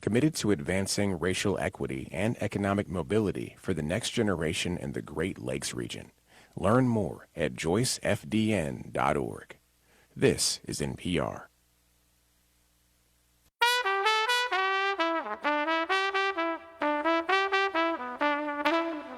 committed to advancing racial equity and economic mobility for the next generation in the Great Lakes region. Learn more at joycefdn.org. This is NPR.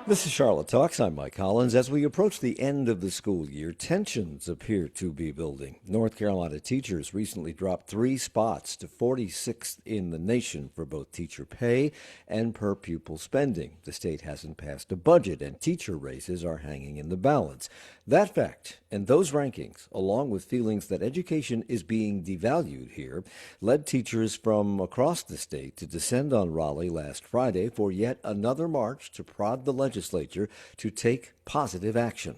This is Charlotte Talks. I'm Mike Collins. As we approach the end of the school year, tensions appear to be building. North Carolina teachers recently dropped 3 spots to 46th in the nation for both teacher pay and per pupil spending. The state hasn't passed a budget, and teacher raises are hanging in the balance. That fact and those rankings, along with feelings that education is being devalued here, led teachers from across the state to descend on Raleigh last Friday for yet another march to prod the legislature to take positive action.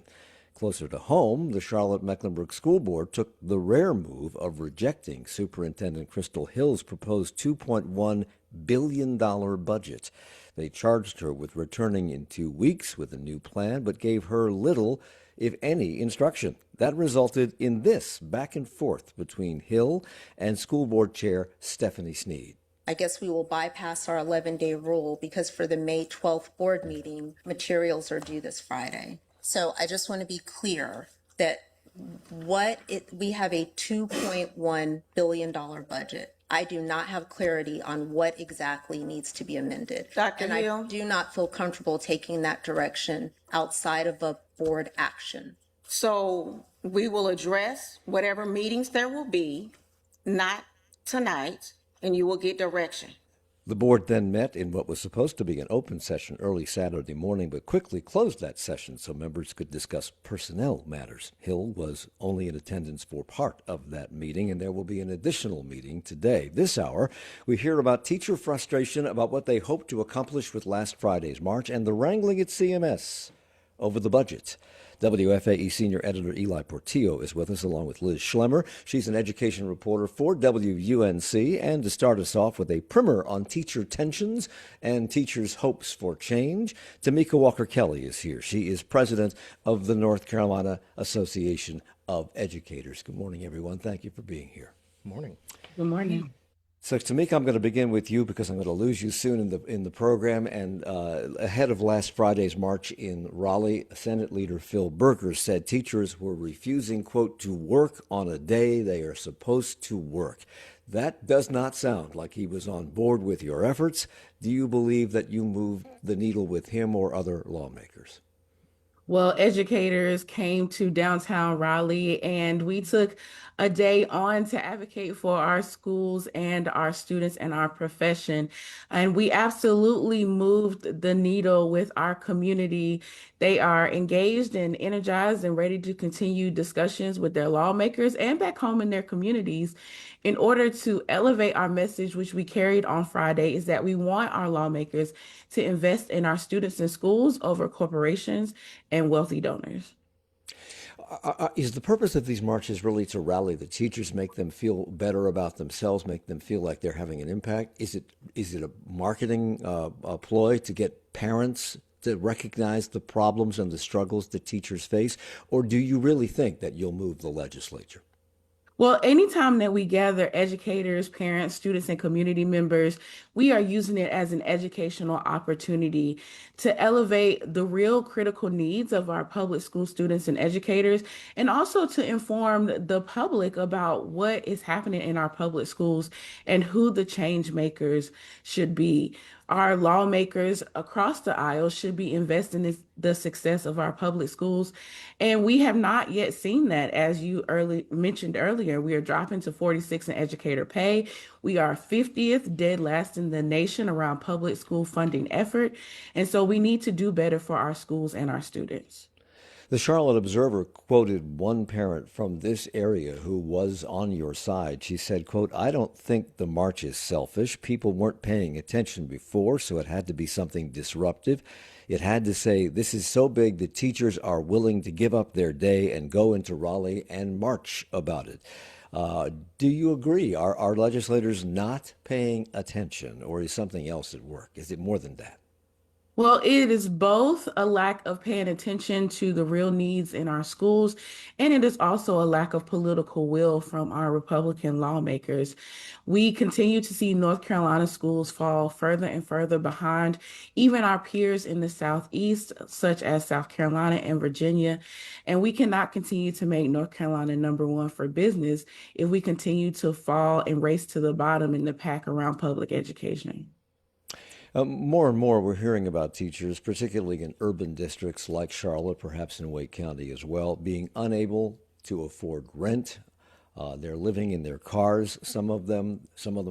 Closer to home, the Charlotte-Mecklenburg School Board took the rare move of rejecting Superintendent Crystal Hill's proposed $2.1 billion budget. They charged her with returning in 2 weeks with a new plan, but gave her little, if any, instruction. That resulted in this back and forth between Hill and School Board Chair Stephanie Snead. I guess we will bypass our 11-day rule because for the May 12th board meeting, materials are due this Friday. So I just want to be clear that we have a $2.1 billion budget. I do not have clarity on what exactly needs to be amended. Dr. Hill? I do not feel comfortable taking that direction outside of a board action. So we will address whatever meetings there will be, not tonight, and you will get direction. The board then met in what was supposed to be an open session early Saturday morning, but quickly closed that session so members could discuss personnel matters. Hill was only in attendance for part of that meeting, and there will be an additional meeting today. This hour, we hear about teacher frustration about what they hoped to accomplish with last Friday's march and the wrangling at CMS over the budget. WFAE senior editor Ely Portillo is with us, along with Liz Schlemmer. She's an education reporter for WUNC. And to start us off with a primer on teacher tensions and teachers' hopes for change, Tamika Walker-Kelly is here. She is president of the North Carolina Association of Educators. Good morning, everyone. Thank you for being here. Good morning. Good morning. So, Tamika, I'm going to begin with you because I'm going to lose you soon in the program. And ahead of last Friday's march in Raleigh, Senate Leader Phil Berger said teachers were refusing, quote, to work on a day they are supposed to work. That does not sound like he was on board with your efforts. Do you believe that you moved the needle with him or other lawmakers? Well, educators came to downtown Raleigh, and we took a day on to advocate for our schools and our students and our profession. And we absolutely moved the needle with our community. They are engaged and energized and ready to continue discussions with their lawmakers and back home in their communities in order to elevate our message, which we carried on Friday, is that we want our lawmakers to invest in our students and schools over corporations and wealthy donors. Is the purpose of these marches really to rally the teachers, make them feel better about themselves, make them feel like they're having an impact? Is it a marketing ploy to get parents to recognize the problems and the struggles that teachers face? Or do you really think that you'll move the legislature? Well, anytime that we gather educators, parents, students, and community members, we are using it as an educational opportunity to elevate the real critical needs of our public school students and educators, and also to inform the public about what is happening in our public schools and who the change makers should be. Our lawmakers across the aisle should be investing in the success of our public schools. And we have not yet seen that. As you mentioned earlier, we are dropping to 46 in educator pay. We are 50th dead last in the nation around public school funding effort. And so we need to do better for our schools and our students. The Charlotte Observer quoted one parent from this area who was on your side. She said, quote, "I don't think the march is selfish. People weren't paying attention before, so it had to be something disruptive. It had to say, this is so big that teachers are willing to give up their day and go into Raleigh and march about it." Do you agree? Are legislators not paying attention, or is something else at work? Is it more than that? Well, it is both a lack of paying attention to the real needs in our schools, and it is also a lack of political will from our Republican lawmakers. We continue to see North Carolina schools fall further and further behind, even our peers in the Southeast, such as South Carolina and Virginia. And we cannot continue to make North Carolina number one for business if we continue to fall and race to the bottom in the pack around public education. More and more, we're hearing about teachers, particularly in urban districts like Charlotte, perhaps in Wake County as well, being unable to afford rent. They're living in their cars. Some of them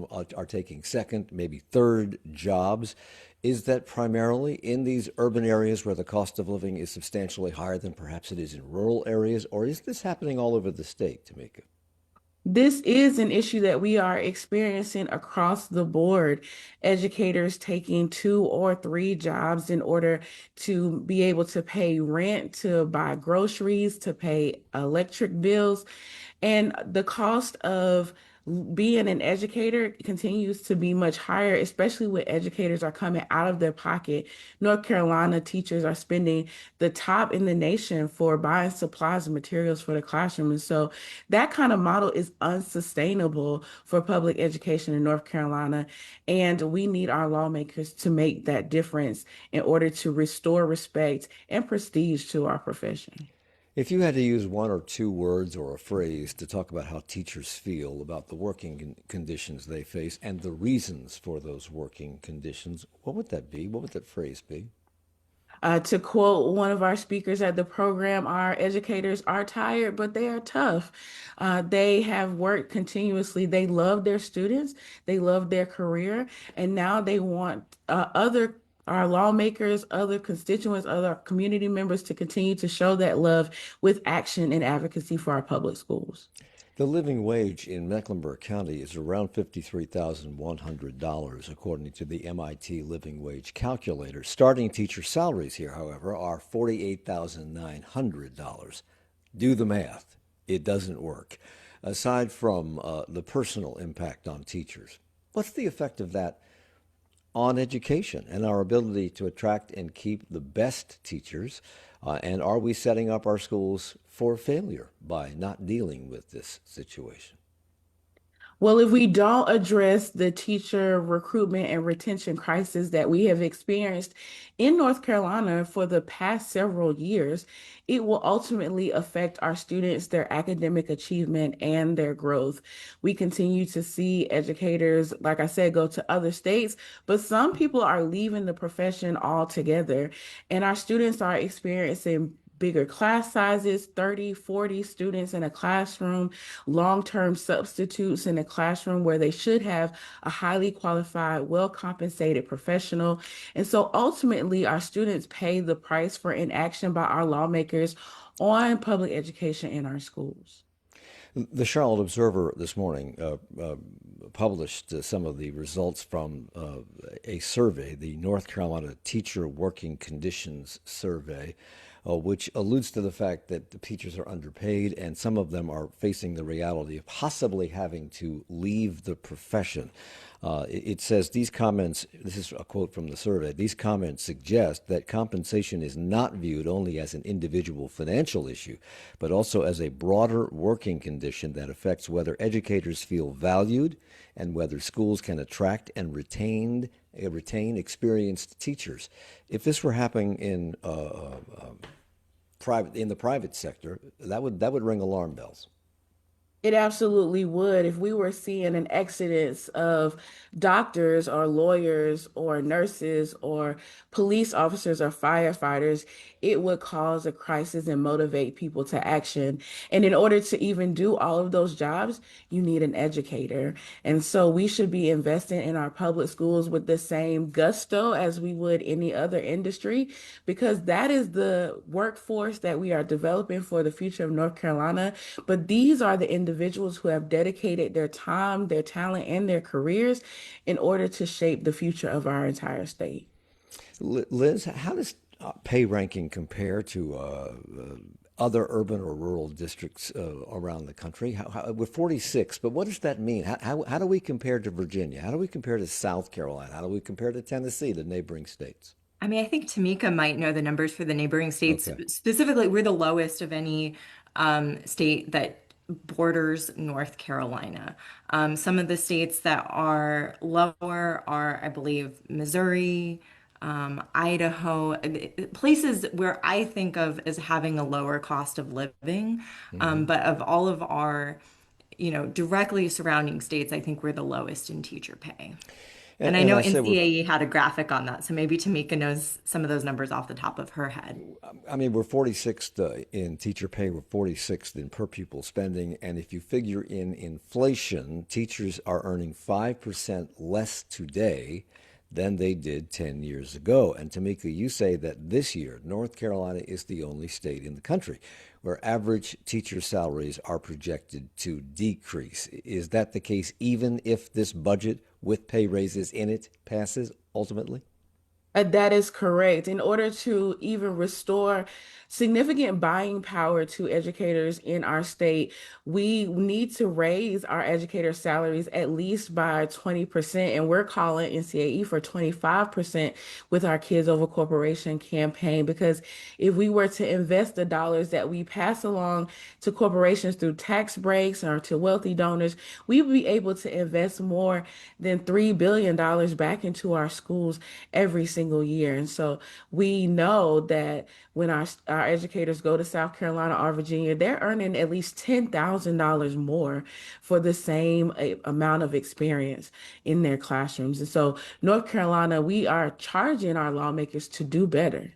are taking second, maybe third jobs. Is that primarily in these urban areas where the cost of living is substantially higher than perhaps it is in rural areas, or is this happening all over the state, Tamika? This is an issue that we are experiencing across the board. Educators taking two or three jobs in order to be able to pay rent, to buy groceries, to pay electric bills. And the cost of being an educator continues to be much higher, especially when educators are coming out of their pocket. North Carolina teachers are spending the top in the nation for buying supplies and materials for the classroom. And so that kind of model is unsustainable for public education in North Carolina. And we need our lawmakers to make that difference in order to restore respect and prestige to our profession. If you had to use one or two words or a phrase to talk about how teachers feel about the working conditions they face and the reasons for those working conditions, what would that be? What would that phrase be? To quote one of our speakers at the program, our educators are tired, but they are tough. They have worked continuously. They love their students, they love their career, and now they want our lawmakers, other constituents, other community members to continue to show that love with action and advocacy for our public schools. The living wage in Mecklenburg County is around $53,100, according to the MIT Living Wage Calculator. Starting teacher salaries here, however, are $48,900. Do the math. It doesn't work. Aside from the personal impact on teachers, what's the effect of that on education and our ability to attract and keep the best teachers? And are we setting up our schools for failure by not dealing with this situation? Well, if we don't address the teacher recruitment and retention crisis that we have experienced in North Carolina for the past several years, it will ultimately affect our students, their academic achievement, and their growth. We continue to see educators, like I said, go to other states, but some people are leaving the profession altogether, and our students are experiencing bigger class sizes, 30, 40 students in a classroom, long-term substitutes in a classroom where they should have a highly qualified, well-compensated professional. And so ultimately, our students pay the price for inaction by our lawmakers on public education in our schools. The Charlotte Observer this morning published some of the results from a survey, the North Carolina Teacher Working Conditions Survey, which alludes to the fact that the teachers are underpaid and some of them are facing the reality of possibly having to leave the profession. It says these comments, this is a quote from the survey, these comments suggest that compensation is not viewed only as an individual financial issue, but also as a broader working condition that affects whether educators feel valued and whether schools can attract and retain experienced teachers. If this were happening in the private sector, that would ring alarm bells. It absolutely would. If we were seeing an exodus of doctors or lawyers or nurses or police officers or firefighters, it would cause a crisis and motivate people to action. And in order to even do all of those jobs, you need an educator. And so we should be investing in our public schools with the same gusto as we would any other industry, because that is the workforce that we are developing for the future of North Carolina. But these are the individuals who have dedicated their time, their talent, and their careers in order to shape the future of our entire state. Liz, how does pay ranking compare to other urban or rural districts around the country? We're 46, but what does that mean? How do we compare to Virginia? How do we compare to South Carolina? How do we compare to Tennessee, the neighboring states? I mean, I think Tamika might know the numbers for the neighboring states. Okay. Specifically, we're the lowest of any state that borders North Carolina. Some of the states that are lower are, I believe, Missouri, Idaho, places where I think of as having a lower cost of living. Hmm. But of all of our, directly surrounding states, I think we're the lowest in teacher pay. And I And know I say we're NCAE had a graphic on that, so maybe Tamika knows some of those numbers off the top of her head. I mean, we're 46th in teacher pay, we're 46th in per pupil spending, and if you figure in inflation, teachers are earning 5% less today than they did 10 years ago. And Tamika, you say that this year, North Carolina is the only state in the country where average teacher salaries are projected to decrease. Is that the case even if this budget with pay raises in it passes ultimately? That is correct. In order to even restore significant buying power to educators in our state, we need to raise our educator salaries at least by 20%. And we're calling NCAE for 25% with our Kids Over Corporation campaign. Because if we were to invest the dollars that we pass along to corporations through tax breaks or to wealthy donors, we would be able to invest more than $3 billion back into our schools every single year. And so we know that when our educators go to South Carolina or Virginia, they're earning at least $10,000 more for the same amount of experience in their classrooms. And so North Carolina, we are charging our lawmakers to do better.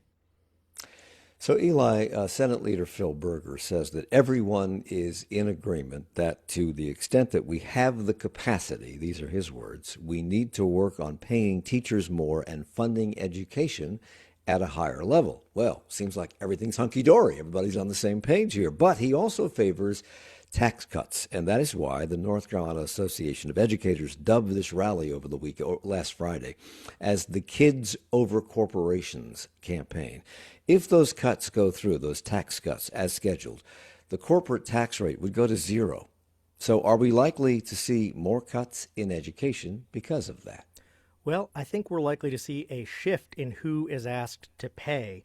So, Eli, Senate Leader Phil Berger says that everyone is in agreement that to the extent that we have the capacity, these are his words, we need to work on paying teachers more and funding education at a higher level. Well, seems like everything's hunky dory. Everybody's on the same page here. But he also favors tax cuts, and that is why the North Carolina Association of Educators dubbed this rally over the week or last Friday as the Kids Over Corporations campaign. If those cuts go through, those tax cuts as scheduled, the corporate tax rate would go to zero. So are we likely to see more cuts in education because of that? Well, I think we're likely to see a shift in who is asked to pay.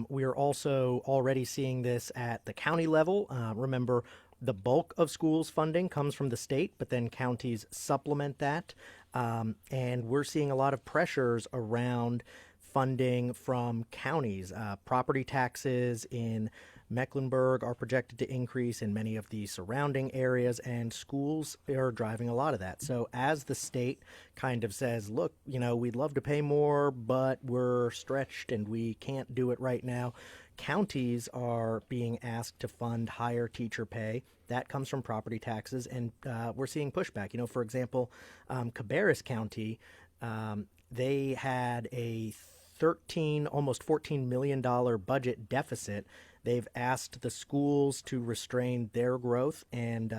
We are also already seeing this at the county level. Remember, the bulk of schools funding comes from the state, but then counties supplement that. And we're seeing a lot of pressures around funding from counties. Property taxes in Mecklenburg are projected to increase in many of the surrounding areas, and schools are driving a lot of that. So as the state kind of says, look, we'd love to pay more, but we're stretched and we can't do it right now, counties are being asked to fund higher teacher pay. That comes from property taxes, and we're seeing pushback. For example, Cabarrus County, they had a almost $14 million budget deficit. They've asked the schools to restrain their growth, and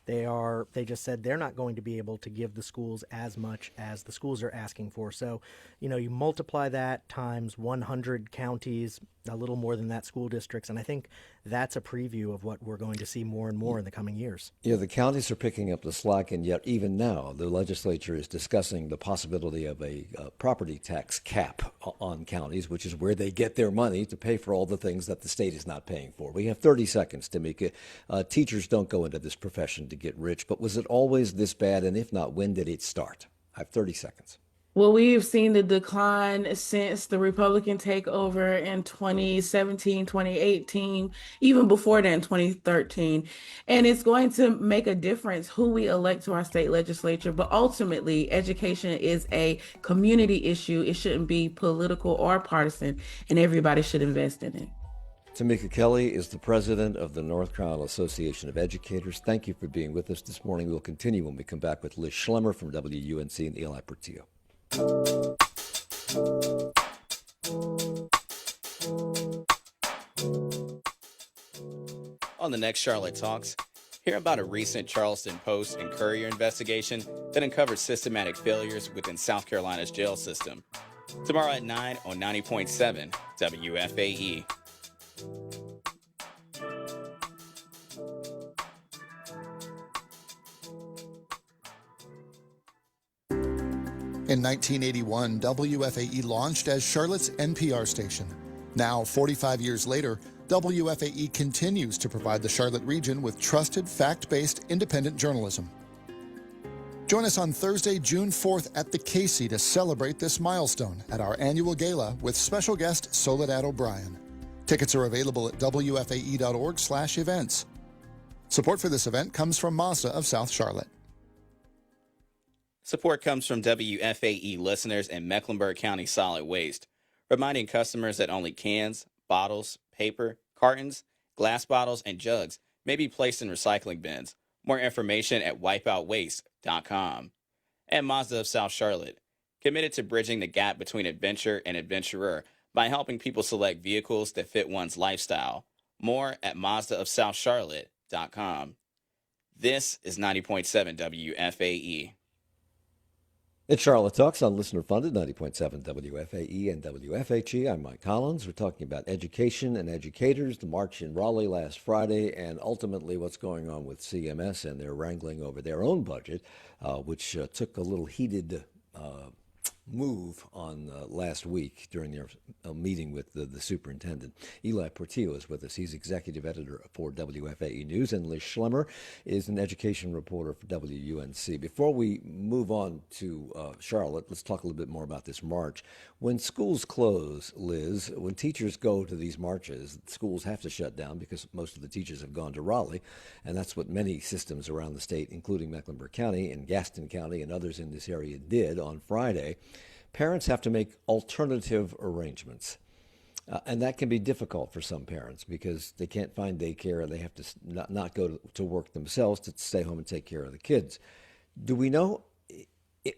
they just said they're not going to be able to give the schools as much as the schools are asking for. So, you multiply that times 100 counties, a little more than that school districts, and I think that's a preview of what we're going to see more and more in the coming years. Yeah, the counties are picking up the slack, and yet even now the legislature is discussing the possibility of a property tax cap on counties, which is where they get their money to pay for all the things that the state is not paying for. We have 30 seconds, Tamika. Teachers don't go into this profession to get rich, but was it always this bad? And if not, when did it start? I have 30 seconds. Well, we've seen the decline since the Republican takeover in 2017, 2018, even before that in 2013. And it's going to make a difference who we elect to our state legislature. But ultimately, education is a community issue. It shouldn't be political or partisan, and everybody should invest in it. Tamika Kelly is the president of the North Carolina Association of Educators. Thank you for being with us this morning. We'll continue when we come back with Liz Schlemmer from WUNC and Ely Portillo. On the next Charlotte Talks, hear about a recent Charleston Post and Courier investigation that uncovered systematic failures within South Carolina's jail system. Tomorrow at 9 on 90.7 WFAE. In 1981, WFAE launched as Charlotte's NPR station. Now, 45 years later, WFAE continues to provide the Charlotte region with trusted, fact-based, independent journalism. Join us on Thursday, June 4th at the Casey to celebrate this milestone at our annual gala with special guest Soledad O'Brien. Tickets are available at wfae.org/events. Support for this event comes from Mazda of South Charlotte. Support comes from WFAE listeners and Mecklenburg County Solid Waste, reminding customers that only cans, bottles, paper, cartons, glass bottles, and jugs may be placed in recycling bins. More information at wipeoutwaste.com. And Mazda of South Charlotte, committed to bridging the gap between adventure and adventurer by helping people select vehicles that fit one's lifestyle. More at mazdaofsouthcharlotte.com. This is 90.7 WFAE. It's Charlotte Talks on listener-funded 90.7 WFAE and WFHE. I'm Mike Collins. We're talking about education and educators, the march in Raleigh last Friday, and ultimately what's going on with CMS and their wrangling over their own budget, which took a little heated move on last week during their meeting with the superintendent. Ely Portillo is with us. He's executive editor for WFAE News, and Schlemmer is an education reporter for WUNC. Before we move on to Charlotte, let's talk a little bit more about this march. When schools close, Liz, when teachers go to these marches, schools have to shut down because most of the teachers have gone to Raleigh, and that's what many systems around the state, including Mecklenburg County and Gaston County and others in this area, did on Friday. Parents have to make alternative arrangements. And that can be difficult for some parents because they can't find daycare. They have to not go to work themselves to stay home and take care of the kids. Do we know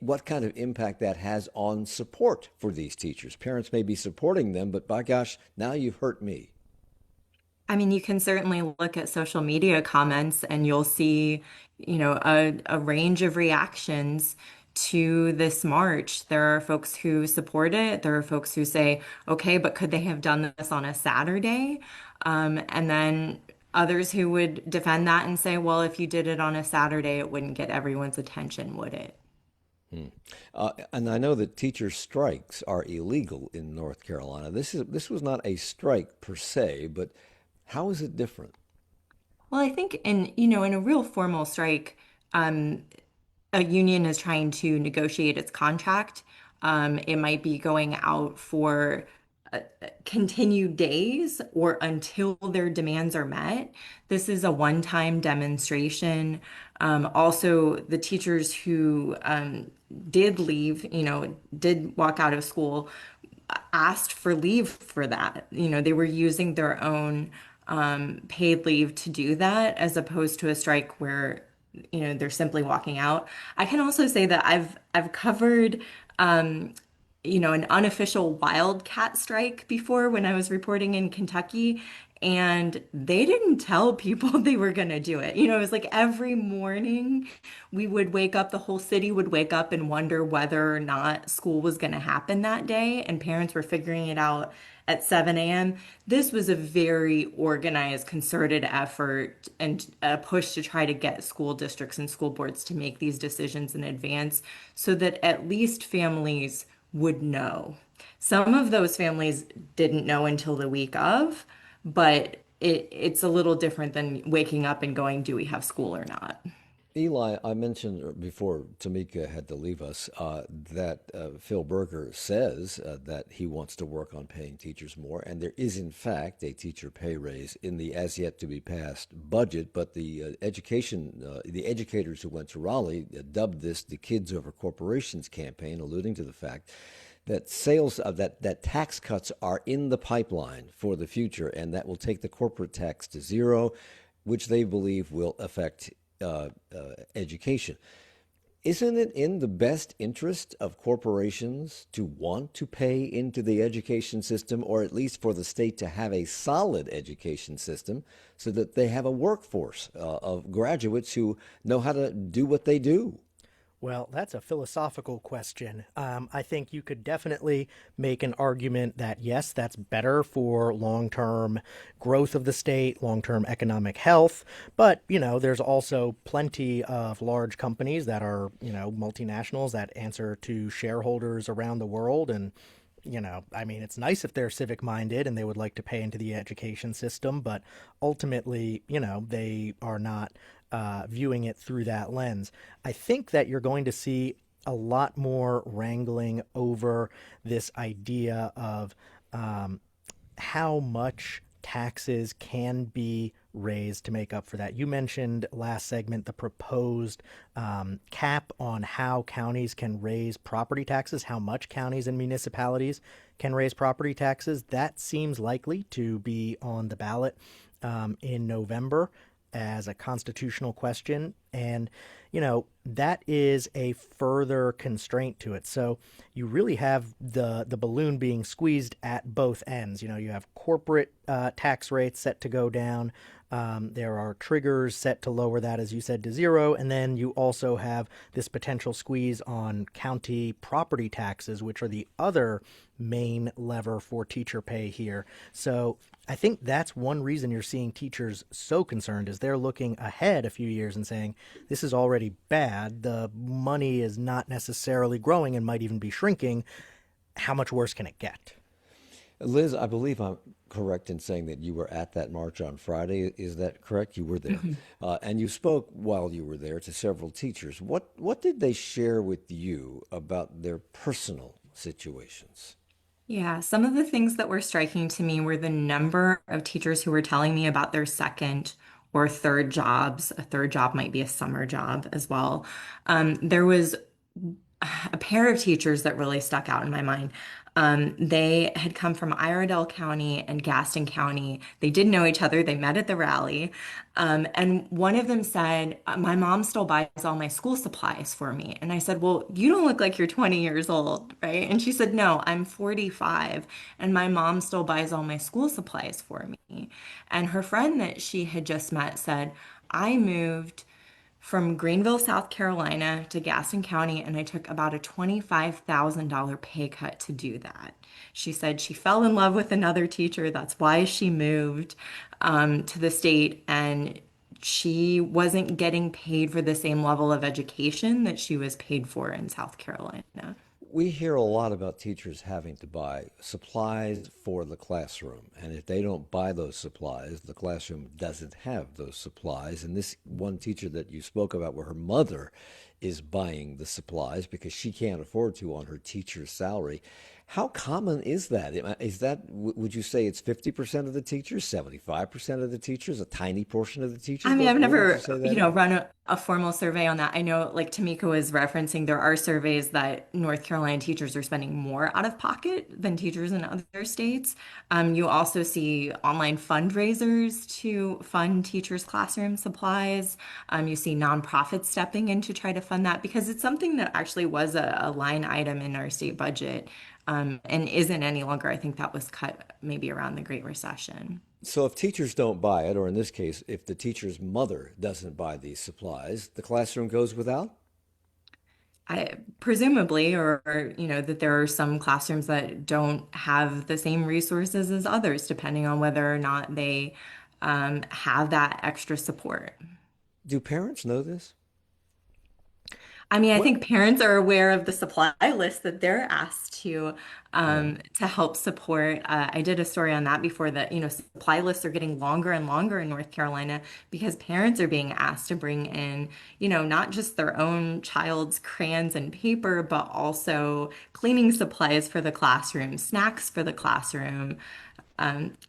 what kind of impact that has on support for these teachers? Parents may be supporting them, but by gosh, now you've hurt me. I mean, you can certainly look at social media comments and you'll see, a range of reactions to this march. There are folks who support it. There are folks who say, okay, but could they have done this on a Saturday? And then others who would defend that and say, well, if you did it on a Saturday, it wouldn't get everyone's attention, would it? And I know that teacher strikes are illegal in North Carolina. This was not a strike per se, but how is it different? Well, I think in a real formal strike, a union is trying to negotiate its contract. It might be going out for continued days or until their demands are met. This is a one-time demonstration. Also, the teachers who did leave, did walk out of school, asked for leave for that. They were using their own paid leave to do that, as opposed to a strike where they're simply walking out. I can also say that I've covered an unofficial wildcat strike before when I was reporting in Kentucky, and they didn't tell people they were going to do it. It was like every morning we would wake up, the whole city would wake up and wonder whether or not school was going to happen that day, and parents were figuring it out at 7 a.m. This was a very organized, concerted effort and a push to try to get school districts and school boards to make these decisions in advance so that at least families would know. Some of those families didn't know until the week of, but it's a little different than waking up and going, do we have school or not? Eli, I mentioned before Tamika had to leave us that Phil Berger says that he wants to work on paying teachers more, and there is in fact a teacher pay raise in the as yet to be passed budget. But the educators who went to Raleigh dubbed this the Kids Over Corporations campaign, alluding to the fact that that tax cuts are in the pipeline for the future, and that will take the corporate tax to zero, which they believe will affect education. Isn't it in the best interest of corporations to want to pay into the education system, or at least for the state to have a solid education system so that they have a workforce of graduates who know how to do what they do? Well, that's a philosophical question. I think you could definitely make an argument that yes, that's better for long term growth of the state, long term economic health. But, there's also plenty of large companies that are, multinationals that answer to shareholders around the world. And, it's nice if they're civic minded and they would like to pay into the education system, but ultimately, they are not viewing it through that lens. I think that you're going to see a lot more wrangling over this idea of how much taxes can be raised to make up for that. You mentioned last segment the proposed cap on how counties can raise property taxes, how much counties and municipalities can raise property taxes. That seems likely to be on the ballot in November as a constitutional question. And, that is a further constraint to it. So you really have the balloon being squeezed at both ends. You have corporate tax rates set to go down. There are triggers set to lower that, as you said, to zero. And then you also have this potential squeeze on county property taxes, which are the other main lever for teacher pay here. So I think that's one reason you're seeing teachers so concerned is they're looking ahead a few years and saying, this is already bad. The money is not necessarily growing and might even be shrinking. How much worse can it get? Liz, I believe I'm correct in saying that you were at that march on Friday. Is that correct? You were there. And you spoke while you were there to several teachers. What did they share with you about their personal situations? Yeah, some of the things that were striking to me were the number of teachers who were telling me about their second or third jobs. A third job might be a summer job as well. There was a pair of teachers that really stuck out in my mind. They had come from Iredell County and Gaston County. They did know each other. They met at the rally. And one of them said, my mom still buys all my school supplies for me. And I said, well, you don't look like you're 20 years old, right? And she said, no, I'm 45 and my mom still buys all my school supplies for me. And her friend that she had just met said, I moved from Greenville, South Carolina to Gaston County, and I took about a $25,000 pay cut to do that. She said she fell in love with another teacher. That's why she moved to the state, and she wasn't getting paid for the same level of education that she was paid for in South Carolina. We hear a lot about teachers having to buy supplies for the classroom. And if they don't buy those supplies, the classroom doesn't have those supplies. And this one teacher that you spoke about, where her mother is buying the supplies because she can't afford to on her teacher's salary. How common is that? Is that, would you say it's 50% of the teachers, 75% of the teachers, a tiny portion of the teachers? I mean, I've What would you never, say that is? run a formal survey on that. I know, like Tamika was referencing, there are surveys that North Carolina teachers are spending more out of pocket than teachers in other states. You also see online fundraisers to fund teachers' classroom supplies. You see nonprofits stepping in to try to fund that because it's something that actually was a line item in our state budget, and isn't any longer. I think that was cut maybe around the Great Recession. So if teachers don't buy it, or in this case, if the teacher's mother doesn't buy these supplies, the classroom goes without? Presumably, or that there are some classrooms that don't have the same resources as others, depending on whether or not they have that extra support. Do parents know this? I mean, I What? think parents are aware of the supply list that they're asked Yeah. to help support. I did a story on that before that, supply lists are getting longer and longer in North Carolina because parents are being asked to bring in, not just their own child's crayons and paper, but also cleaning supplies for the classroom, snacks for the classroom.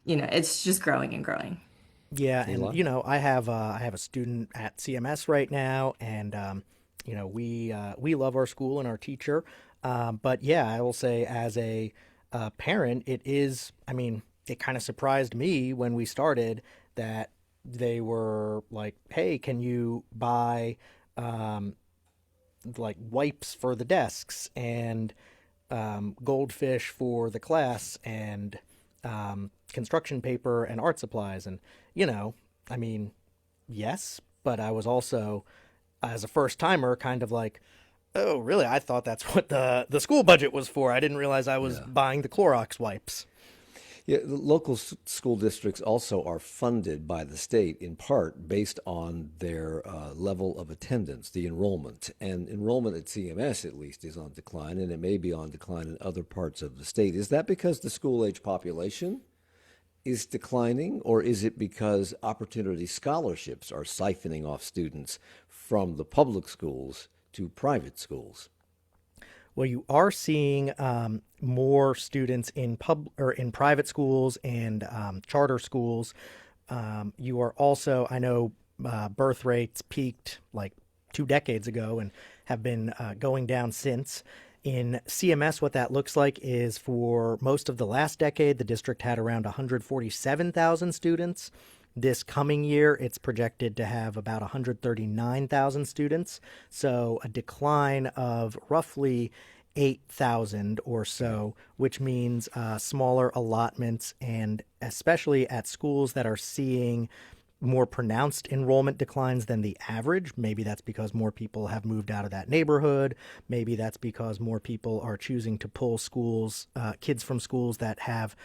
It's just growing and growing. Yeah, and Eli? I have a student at CMS right now, and we love our school and our teacher, but yeah, I will say as a parent, it is. I mean, it kind of surprised me when we started that they were like, "Hey, can you buy like wipes for the desks and goldfish for the class and construction paper and art supplies?" And you know, I mean, yes, but I was also, as a first timer, kind of like, Oh, really? I thought that's what the school budget was for. I didn't realize I was buying the Clorox wipes. Yeah, the local school districts also are funded by the state in part based on their level of attendance, the enrollment. And enrollment at CMS, at least, is on decline, and it may be on decline in other parts of the state. Is that because the school age population is declining, or is it because opportunity scholarships are siphoning off students from the public schools to private schools? Well, you are seeing more students in in private schools and charter schools. You are also, I know, birth rates peaked like 2 decades ago and have been going down since. In CMS, what that looks like is for most of the last decade, the district had around 147,000 students. This coming year, it's projected to have about 139,000 students. So a decline of roughly 8,000 or so, which means smaller allotments, and especially at schools that are seeing more pronounced enrollment declines than the average. Maybe that's because more people have moved out of that neighborhood. Maybe that's because more people are choosing to pull kids from schools that have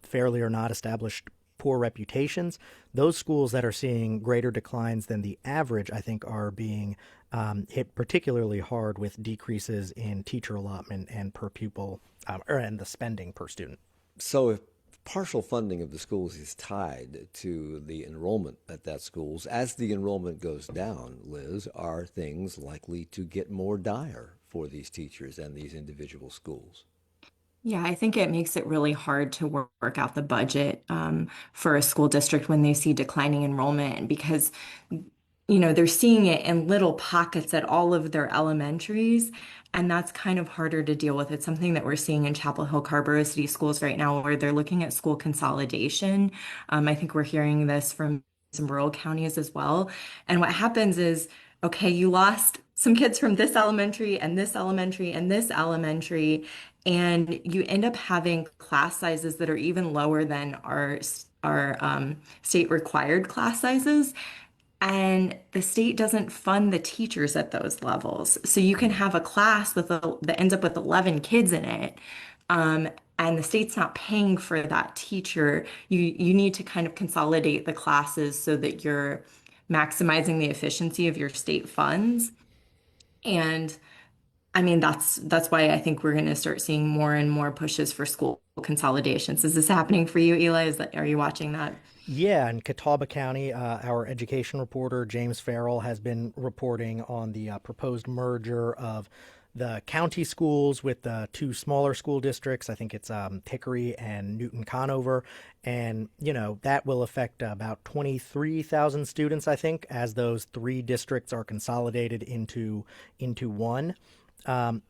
fairly or not established poor reputations. Those schools that are seeing greater declines than the average, I think, are being hit particularly hard with decreases in teacher allotment and per pupil, and the spending per student. So if partial funding of the schools is tied to the enrollment at that schools, as the enrollment goes down, Liz, are things likely to get more dire for these teachers and these individual schools? Yeah, I think it makes it really hard to work out the budget for a school district when they see declining enrollment because, they're seeing it in little pockets at all of their elementaries, and that's kind of harder to deal with. It's something that we're seeing in Chapel Hill, Carrboro City schools right now, where they're looking at school consolidation. I think we're hearing this from some rural counties as well. And what happens is, okay, you lost some kids from this elementary and this elementary and this elementary, and you end up having class sizes that are even lower than our state required class sizes. And the state doesn't fund the teachers at those levels. So you can have a class that ends up with 11 kids in it, and the state's not paying for that teacher. You need to kind of consolidate the classes so that you're maximizing the efficiency of your state funds. And I mean, that's why I think we're going to start seeing more and more pushes for school consolidations. Is this happening for you, Eli? Are you watching that? Yeah, in Catawba County, our education reporter, James Farrell, has been reporting on the proposed merger of the county schools with the two smaller school districts. I think it's Hickory and Newton Conover. And, that will affect about 23,000 students, I think, as those three districts are consolidated into one.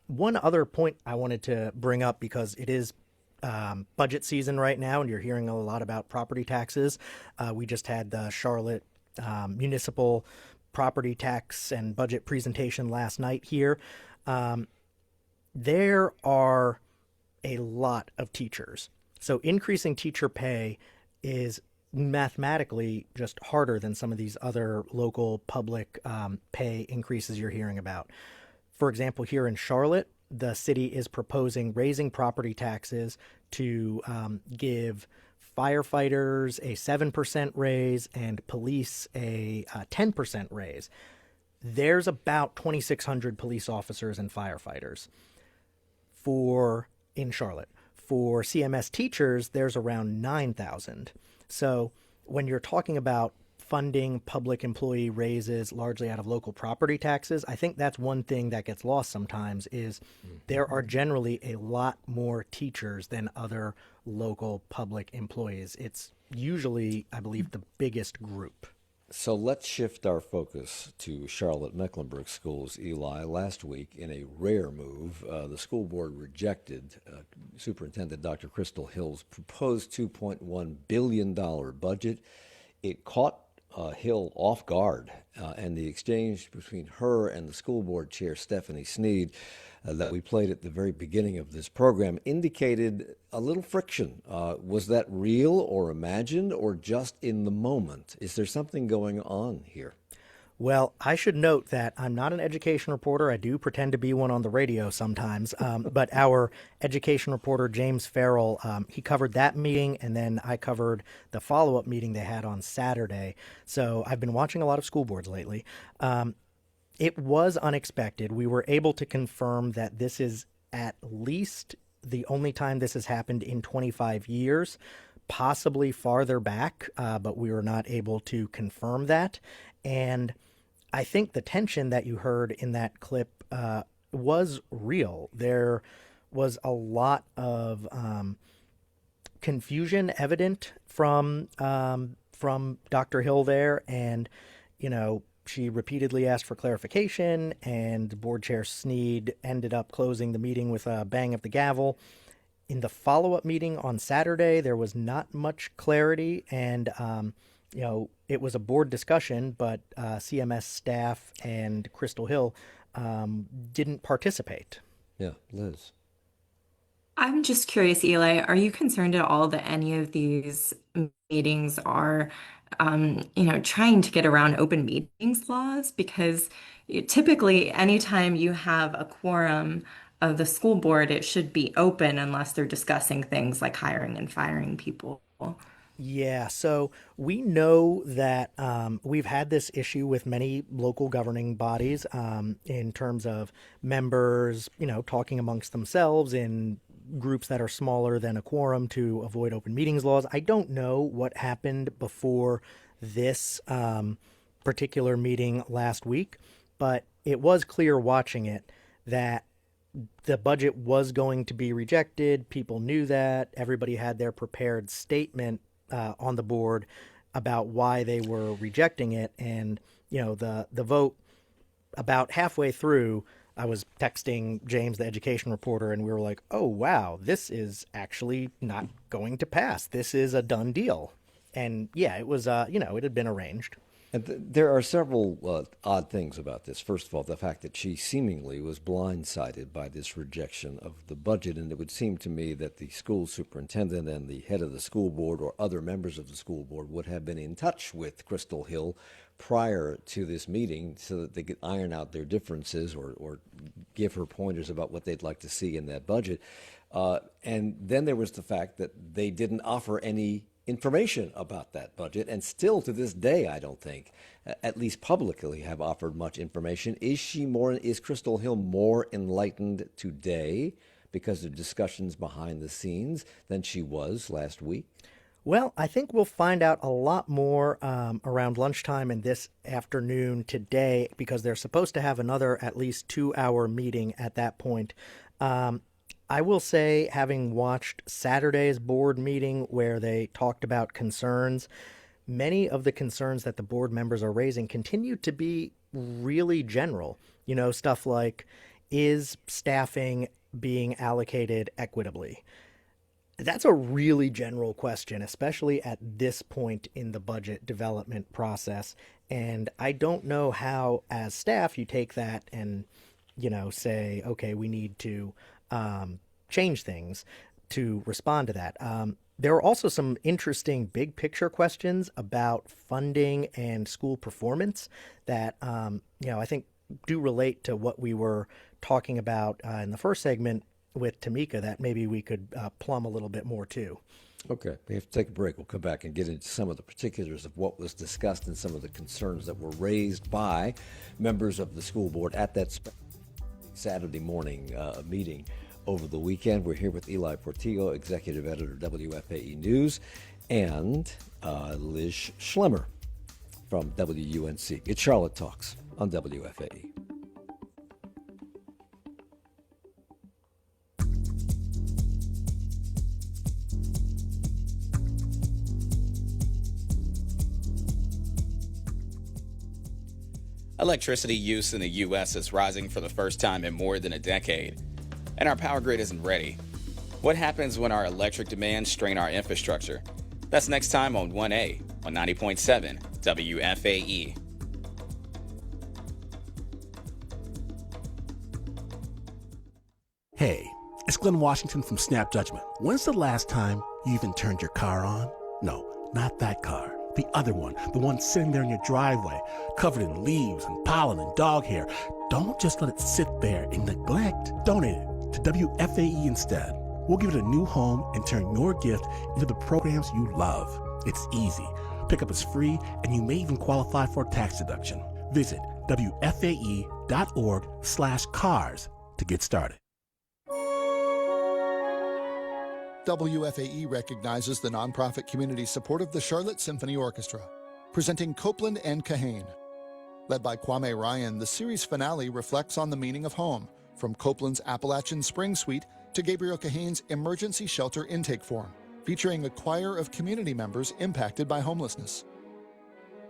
One other point I wanted to bring up, because it is budget season right now, and you're hearing a lot about property taxes. We just had the Charlotte municipal property tax and budget presentation last night here. There are a lot of teachers. So increasing teacher pay is mathematically just harder than some of these other local public pay increases you're hearing about. For example, here in Charlotte, the city is proposing raising property taxes to give firefighters a 7% raise and police a 10% raise. There's about 2,600 police officers and firefighters in Charlotte. For CMS teachers, there's around 9,000. So when you're talking about funding public employee raises largely out of local property taxes, I think that's one thing that gets lost sometimes is there are generally a lot more teachers than other local public employees. It's usually, I believe, the biggest group. So let's shift our focus to Charlotte-Mecklenburg schools, Eli. Last week, in a rare move, the school board rejected Superintendent Dr. Crystal Hill's proposed $2.1 billion budget. It caught Hill off guard, and the exchange between her and the school board chair, Stephanie Sneed, that we played at the very beginning of this program indicated a little friction. Was that real or imagined or just in the moment? Is there something going on here? Well, I should note that I'm not an education reporter. I do pretend to be one on the radio sometimes. But our education reporter, James Farrell, he covered that meeting, and then I covered the follow-up meeting they had on Saturday. So I've been watching a lot of school boards lately. It was unexpected. We were able to confirm that this is at least the only time this has happened in 25 years, possibly farther back, but we were not able to confirm that. And I think the tension that you heard in that clip was real. There was a lot of confusion evident from Dr. Hill there, and she repeatedly asked for clarification, and Board Chair Sneed ended up closing the meeting with a bang of the gavel. In the follow-up meeting on Saturday, there was not much clarity, and it was a board discussion, but CMS staff and Crystal Hill didn't participate. Yeah, Liz. I'm just curious, Eli, are you concerned at all that any of these meetings are, trying to get around open meetings laws? Because typically, anytime you have a quorum of the school board, it should be open unless they're discussing things like hiring and firing people. Yeah, so we know that we've had this issue with many local governing bodies in terms of members, talking amongst themselves in groups that are smaller than a quorum to avoid open meetings laws. I don't know what happened before this particular meeting last week, but it was clear watching it that the budget was going to be rejected. People knew that. Everybody had their prepared statement on the board about why they were rejecting it. And, the vote about halfway through, I was texting James, the education reporter, and we were like, oh, wow, this is actually not going to pass. This is a done deal. And yeah, it was, it had been arranged. And there are several odd things about this. First of all, the fact that she seemingly was blindsided by this rejection of the budget, and it would seem to me that the school superintendent and the head of the school board or other members of the school board would have been in touch with Crystal Hill prior to this meeting so that they could iron out their differences or give her pointers about what they'd like to see in that budget. And then there was the fact that they didn't offer any information about that budget, and still to this day, I don't think, at least publicly, have offered much information. Is Crystal Hill more enlightened today because of discussions behind the scenes than she was last week? Well, I think we'll find out a lot more around lunchtime and this afternoon today, because they're supposed to have another at least 2-hour meeting at that point. I will say, having watched Saturday's board meeting where they talked about concerns, many of the concerns that the board members are raising continue to be really general. Stuff like, is staffing being allocated equitably? That's a really general question, especially at this point in the budget development process. And I don't know how, as staff, you take that and, say, okay, we need to change things to respond to that. There are also some interesting big picture questions about funding and school performance that, I think do relate to what we were talking about in the first segment with Tamika, that maybe we could plumb a little bit more too. Okay, we have to take a break. We'll come back and get into some of the particulars of what was discussed and some of the concerns that were raised by members of the school board at that Saturday morning meeting over the weekend. We're here with Ely Portillo, executive editor, WFAE News, and Liz Schlemmer from WUNC. It's Charlotte Talks on WFAE. Electricity use in the U.S. is rising for the first time in more than a decade, and our power grid isn't ready. What happens when our electric demands strain our infrastructure? That's next time on 1A on 90.7 WFAE. Hey, it's Glenn Washington from Snap Judgment. When's the last time you even turned your car on? No, not that car. The other one, the one sitting there in your driveway, covered in leaves and pollen and dog hair. Don't just let it sit there in neglect. Donate it to WFAE instead. We'll give it a new home and turn your gift into the programs you love. It's easy. Pickup is free, and you may even qualify for a tax deduction. Visit WFAE.org/cars to get started. WFAE recognizes the nonprofit community support of the Charlotte Symphony Orchestra, presenting Copeland and Kahane. Led by Kwame Ryan, the series finale reflects on the meaning of home, from Copeland's Appalachian Spring Suite to Gabriel Kahane's Emergency Shelter Intake Form, featuring a choir of community members impacted by homelessness.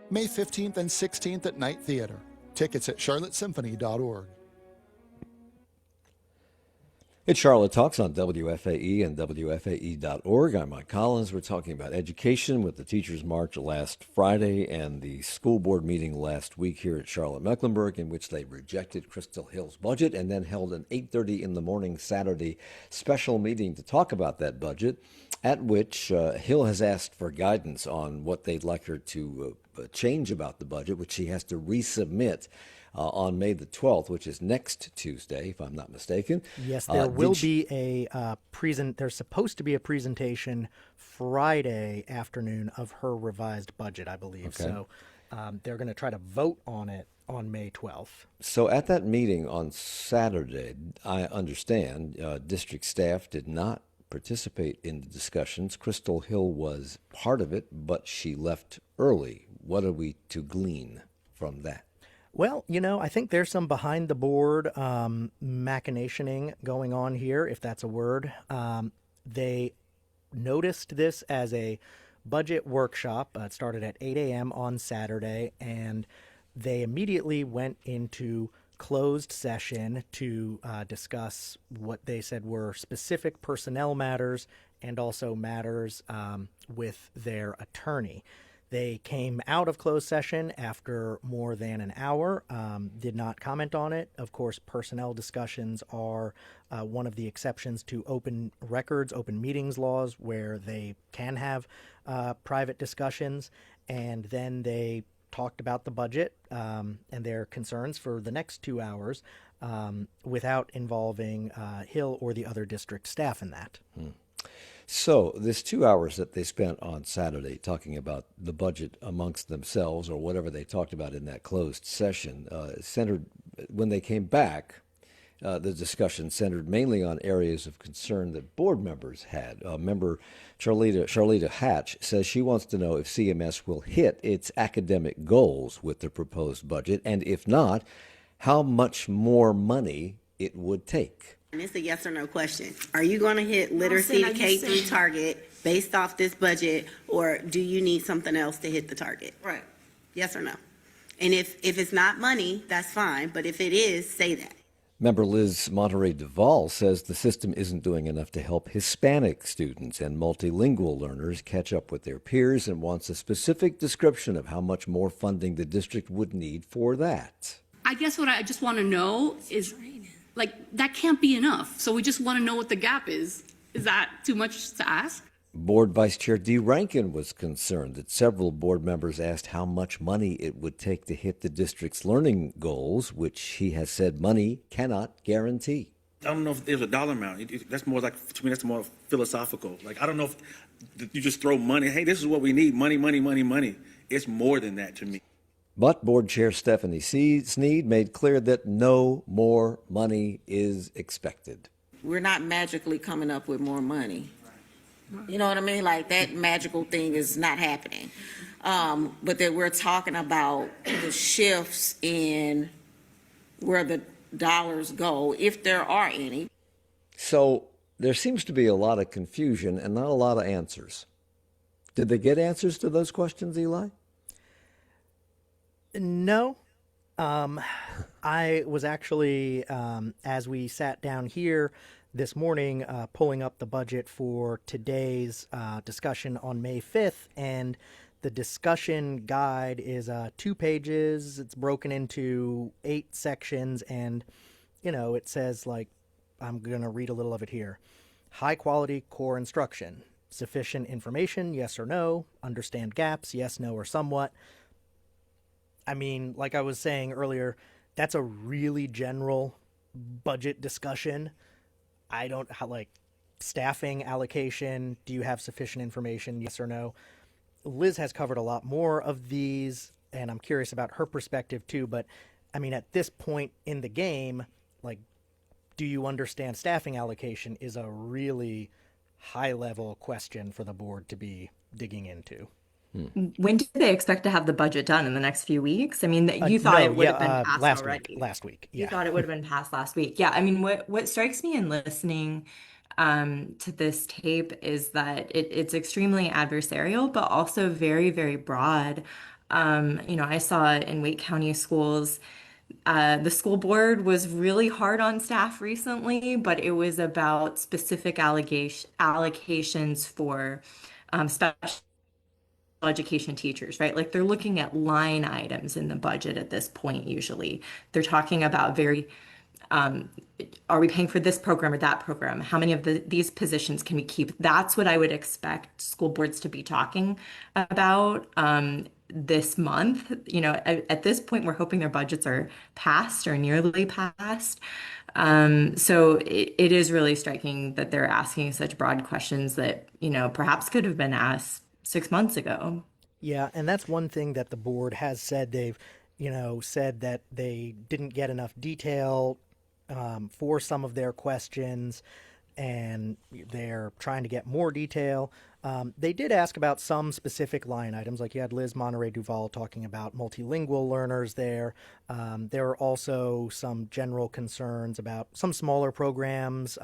May 15th and 16th at Night Theater. Tickets at charlottesymphony.org. It's Charlotte Talks on WFAE and WFAE.org. I'm Mike Collins. We're talking about education with the Teachers March last Friday and the school board meeting last week here at Charlotte-Mecklenburg, in which they rejected Crystal Hill's budget and then held an 8:30 in the morning Saturday special meeting to talk about that budget, at which Hill has asked for guidance on what they'd like her to change about the budget, which she has to resubmit on May the 12th, which is next Tuesday, if I'm not mistaken. Yes, there will be there's supposed to be a presentation Friday afternoon of her revised budget, I believe. Okay. So they're going to try to vote on it on May 12th. So at that meeting on Saturday, I understand district staff did not participate in the discussions. Crystal Hill was part of it, but she left early. What are we to glean from that? Well, I think there's some behind the board machinationing going on here, if that's a word. They noticed this as a budget workshop. It started at 8 a.m. on Saturday, and they immediately went into closed session to discuss what they said were specific personnel matters and also matters with their attorney. They came out of closed session after more than an hour, did not comment on it. Of course, personnel discussions are one of the exceptions to open records, open meetings laws, where they can have private discussions. And then they talked about the budget and their concerns for the next 2 hours without involving Hill or the other district staff in that. So this 2 hours that they spent on Saturday talking about the budget amongst themselves, or whatever they talked about in that closed session, centered, when they came back, the discussion centered mainly on areas of concern that board members had. Member Charlita Hatch says she wants to know if CMS will hit its academic goals with the proposed budget, and if not, how much more money it would take. And it's a yes or no question. Are you going to hit literacy to K-3 target based off this budget, or do you need something else to hit the target? Right. Yes or no? And if it's not money, that's fine. But if it is, say that. Member Liz Monterey Duvall says the system isn't doing enough to help Hispanic students and multilingual learners catch up with their peers, and wants a specific description of how much more funding the district would need for that. I guess what I just want to know is, that can't be enough. So we just want to know what the gap is. Is that too much to ask? Board Vice Chair Dee Rankin was concerned that several board members asked how much money it would take to hit the district's learning goals, which he has said money cannot guarantee. I don't know if there's a dollar amount. That's more to me, that's more philosophical. I don't know if you just throw money. Hey, this is what we need. Money, money, money, money. It's more than that to me. But Board Chair Stephanie Sneed made clear that no more money is expected. We're not magically coming up with more money. You know what I mean? That magical thing is not happening. But that we're talking about the shifts in where the dollars go, if there are any. So there seems to be a lot of confusion and not a lot of answers. Did they get answers to those questions, Eli? No. I was actually, as we sat down here this morning, pulling up the budget for today's discussion on May 5th, and the discussion guide is 2 pages. It's broken into 8 sections, and, it says, I'm going to read a little of it here. High quality core instruction, sufficient information, yes or no? Understand gaps, yes, no, or somewhat? I mean, like I was saying earlier, that's a really general budget discussion. I don't like staffing allocation. Do you have sufficient information? Yes or no? Liz has covered a lot more of these, and I'm curious about her perspective too. But I mean, at this point in the game, like, do you understand staffing allocation is a really high level question for the board to be digging into. When do they expect to have the budget done in the next few weeks? I mean, you thought No, it would have yeah, been passed last already. week. Last week, You yeah. thought it would have been passed last week. Yeah, I mean, what strikes me in listening to this tape is that it's extremely adversarial, but also very, very broad. I saw in Wake County schools, the school board was really hard on staff recently, but it was about specific allocations for special education teachers, right? Like they're looking at line items in the budget at this point, usually. They're talking about are we paying for this program or that program? How many of these positions can we keep? That's what I would expect school boards to be talking about this month. At this point, we're hoping their budgets are passed or nearly passed. So it is really striking that they're asking such broad questions that, perhaps could have been asked 6 months ago. Yeah, and that's one thing that the board has said. They've, said that they didn't get enough detail for some of their questions, and they're trying to get more detail. They did ask about some specific line items, like you had Liz Monterey-Duval talking about multilingual learners there. There are also some general concerns about some smaller programs,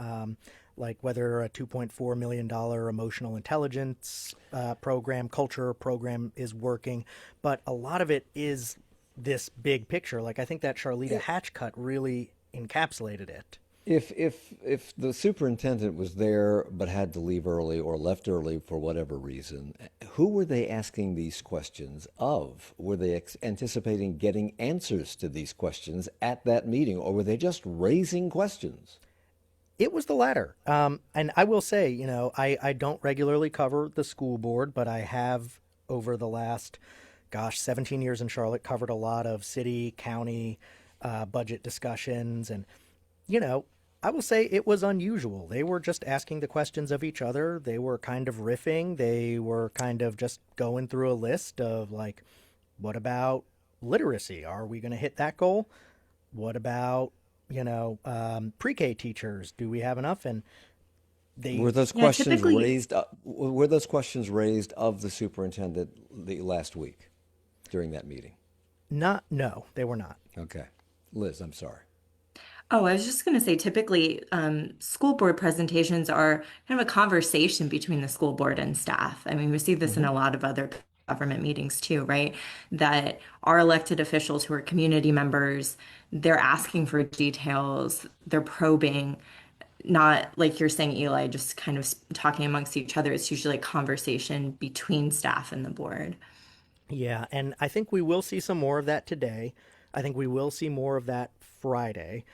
like whether a $2.4 million emotional intelligence program, culture program is working. But a lot of it is this big picture. Like I think that Charlita Hatch cut really encapsulated it. If the superintendent was there but had to leave early or left early for whatever reason, who were they asking these questions of? Were they anticipating getting answers to these questions at that meeting, or were they just raising questions? It was the latter. And I will say, I don't regularly cover the school board, but I have over the last, 17 years in Charlotte, covered a lot of city, county budget discussions. And, I will say it was unusual. They were just asking the questions of each other. They were kind of riffing. They were kind of just going through a list of like, what about literacy? Are we going to hit that goal? What about pre-K teachers? Do we have enough? And were those questions raised? Were those questions raised of the superintendent last week during that meeting? No, they were not. Okay, Liz, I'm sorry. Oh, I was just going to say, typically, school board presentations are kind of a conversation between the school board and staff. I mean, we see this in a lot of other government meetings too, right? That our elected officials who are community members, they're asking for details, they're probing, not like you're saying, Eli, just kind of talking amongst each other. It's usually a conversation between staff and the board. Yeah, and I think we will see some more of that today. I think we will see more of that Friday.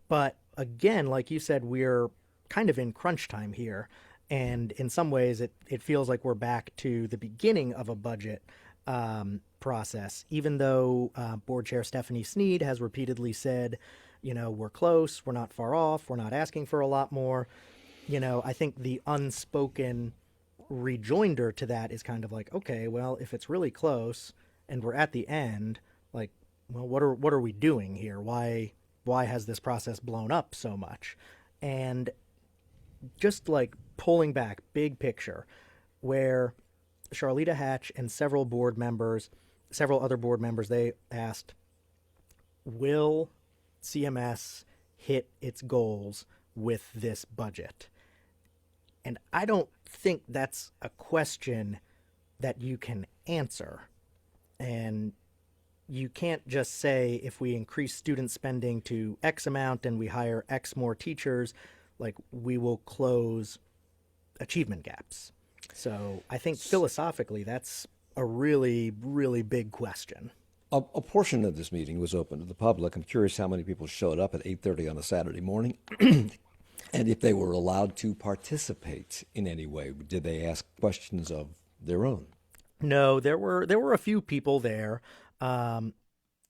But again, like you said, we're kind of in crunch time here. And in some ways, it feels like we're back to the beginning of a budget process, even though Board Chair Stephanie Sneed has repeatedly said, we're close, we're not far off, we're not asking for a lot more. I think the unspoken rejoinder to that is kind of like, okay, well, if it's really close and we're at the end, like, well, what are we doing here? Why has this process blown up so much? And just like pulling back, big picture, where Charlita Hatch and several other board members, they asked, will CMS hit its goals with this budget? And I don't think that's a question that you can answer. And you can't just say, if we increase student spending to X amount and we hire X more teachers, like, we will close achievement gaps. So I think philosophically, that's a really, really big question. A portion of this meeting was open to the public. I'm curious how many people showed up at 8:30 on a Saturday morning. And if they were allowed to participate in any way, did they ask questions of their own? No, there were a few people there. Um,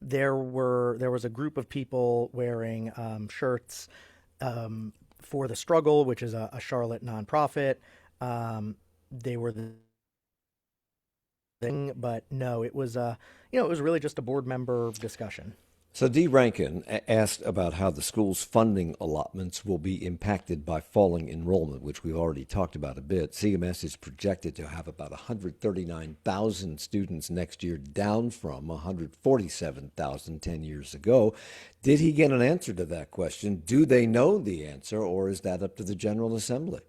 there was a group of people wearing shirts for the Struggle, which is a Charlotte nonprofit. They were the thing, but no, it was it was really just a board member discussion. So Dee Rankin asked about how the school's funding allotments will be impacted by falling enrollment, which we've already talked about a bit. CMS is projected to have about 139,000 students next year, down from 147,000 10 years ago. Did he get an answer to that question? Do they know the answer, or is that up to the General Assembly?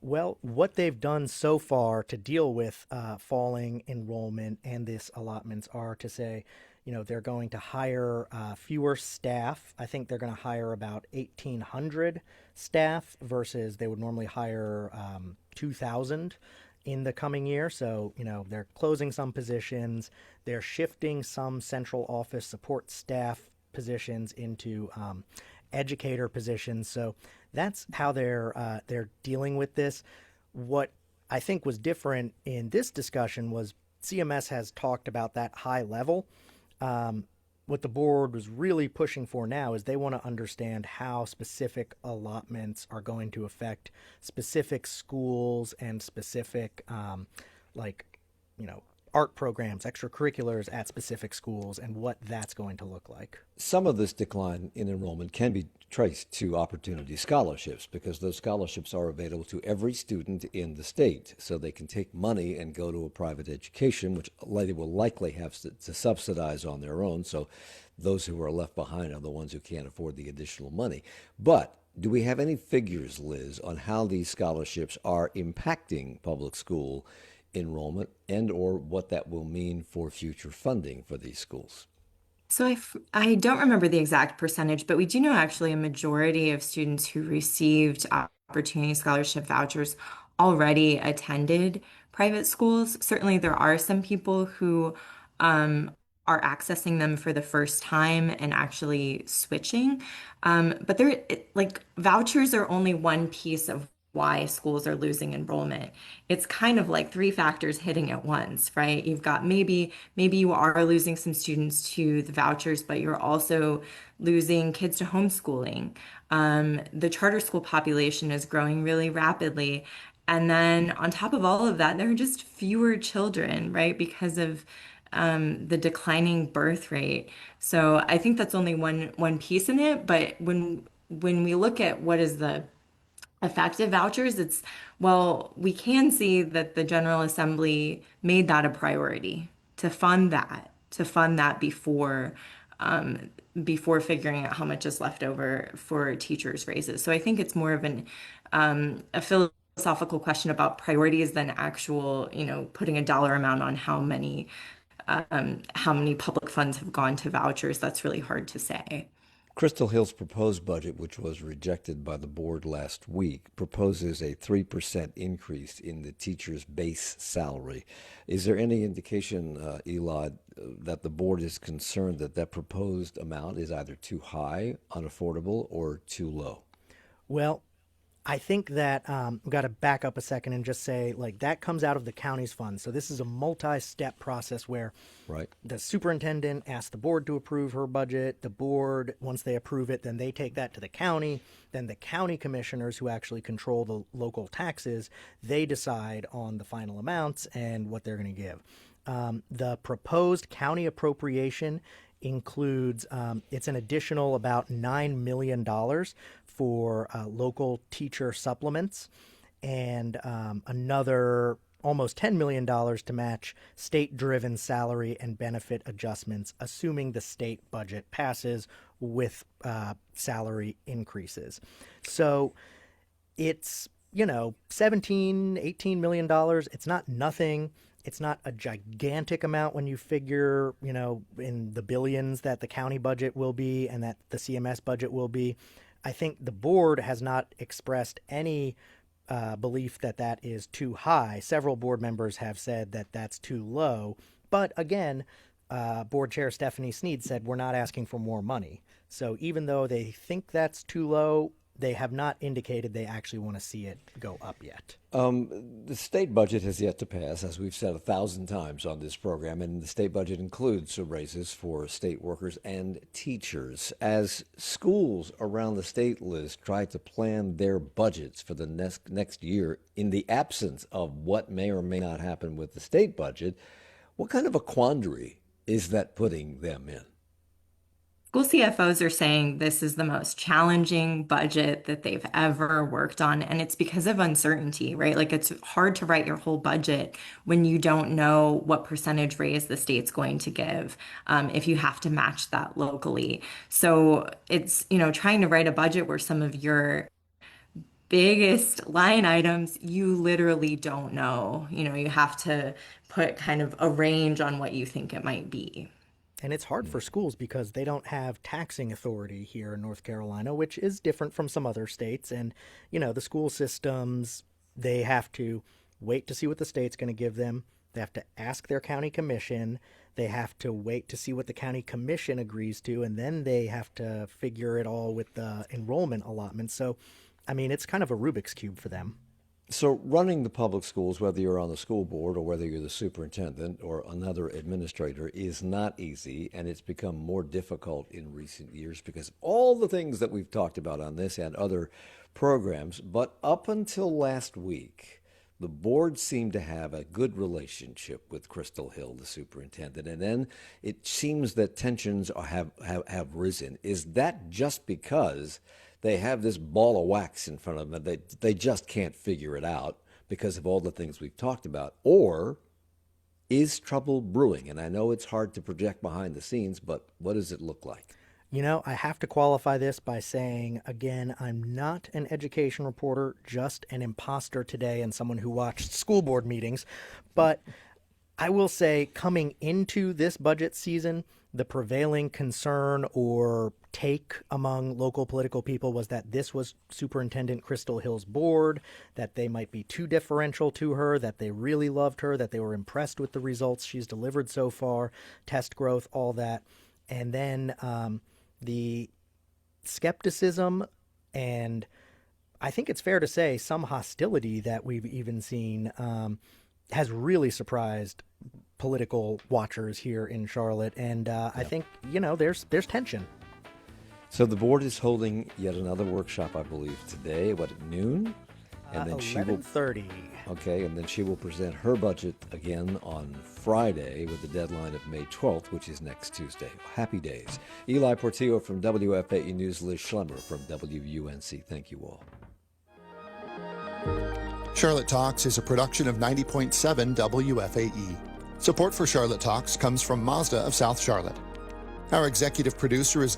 Well, what they've done so far to deal with falling enrollment and this allotments are to say, they're going to hire fewer staff. I think they're going to hire about 1,800 staff versus they would normally hire 2,000 in the coming year. So, they're closing some positions. They're shifting some central office support staff positions into educator positions. So that's how they're dealing with this. What I think was different in this discussion was CMS has talked about that high level. What the board was really pushing for now is they want to understand how specific allotments are going to affect specific schools and specific, art programs, extracurriculars at specific schools, and what that's going to look like. Some of this decline in enrollment can be traced to opportunity scholarships because those scholarships are available to every student in the state. So they can take money and go to a private education, which they will likely have to subsidize on their own. So those who are left behind are the ones who can't afford the additional money. But do we have any figures, Liz, on how these scholarships are impacting public school enrollment and or what that will mean for future funding for these schools? So I don't remember the exact percentage, but we do know actually a majority of students who received opportunity scholarship vouchers already attended private schools. Certainly, there are some people who are accessing them for the first time and actually switching. But like vouchers are only one piece of why schools are losing enrollment. It's kind of like three factors hitting at once, right? You've got maybe you are losing some students to the vouchers, but you're also losing kids to homeschooling. The charter school population is growing really rapidly. And then on top of all of that, there are just fewer children, right? Because of the declining birth rate. So I think that's only one piece in it. But when we look at what is the effective vouchers, we can see that the General Assembly made that a priority to fund that before figuring out how much is left over for teachers' raises. So I think it's more of a philosophical question about priorities than actual, putting a dollar amount on how many public funds have gone to vouchers. That's really hard to say. Crystal Hill's proposed budget, which was rejected by the board last week, proposes a 3% increase in the teacher's base salary. Is there any indication, Eli, that the board is concerned that that proposed amount is either too high, unaffordable, or too low? Well, I think that we've got to back up a second and just say, that comes out of the county's funds. So this is a multi-step process where the superintendent asks the board to approve her budget. The board, once they approve it, then they take that to the county. Then the county commissioners, who actually control the local taxes, they decide on the final amounts and what they're going to give. The proposed county appropriation includes it's an additional about $9 million for local teacher supplements and another almost $10 million to match state-driven salary and benefit adjustments, assuming the state budget passes with salary increases. So it's, $17, $18 million. It's not nothing. It's not a gigantic amount when you figure, in the billions that the county budget will be and that the CMS budget will be. I think the board has not expressed any belief that that is too high. Several board members have said that that's too low. But again, Board Chair Stephanie Sneed said we're not asking for more money. So even though they think that's too low, they have not indicated they actually want to see it go up yet. The state budget has yet to pass, as we've said 1,000 times on this program, and the state budget includes raises for state workers and teachers. As schools around the state, Liz, try to plan their budgets for the next year in the absence of what may or may not happen with the state budget, what kind of a quandary is that putting them in? School CFOs are saying this is the most challenging budget that they've ever worked on. And it's because of uncertainty, right? Like it's hard to write your whole budget when you don't know what percentage raise the state's going to give, if you have to match that locally. So it's, trying to write a budget where some of your biggest line items, you literally don't know. You have to put kind of a range on what you think it might be. And it's hard for schools because they don't have taxing authority here in North Carolina, which is different from some other states. And, the school systems, they have to wait to see what the state's going to give them. They have to ask their county commission. They have to wait to see what the county commission agrees to. And then they have to figure it all with the enrollment allotment. So, it's kind of a Rubik's Cube for them. So running the public schools, whether you're on the school board or whether you're the superintendent or another administrator, is not easy, and it's become more difficult in recent years because of all the things that we've talked about on this and other programs. But up until last week, the board seemed to have a good relationship with Crystal Hill, the superintendent, and then it seems that tensions have risen. Is that just because they have this ball of wax in front of them? They just can't figure it out because of all the things we've talked about. Or is trouble brewing? And I know it's hard to project behind the scenes, but what does it look like? I have to qualify this by saying, again, I'm not an education reporter, just an imposter today and someone who watched school board meetings. But I will say, coming into this budget season, the prevailing concern or take among local political people was that this was Superintendent Crystal Hill's board, that they might be too differential to her, that they really loved her, that they were impressed with the results she's delivered so far, test growth, all that. And then the skepticism and I think it's fair to say some hostility that we've even seen has really surprised political watchers here in Charlotte. And I think, there's tension. So the board is holding yet another workshop, I believe, today, at noon? And then 11:30. Okay, and then she will present her budget again on Friday with the deadline of May 12th, which is next Tuesday. Happy days. Ely Portillo from WFAE News, Liz Schlemmer from WUNC. Thank you all. Charlotte Talks is a production of 90.7 WFAE. Support for Charlotte Talks comes from Mazda of South Charlotte. Our executive producer is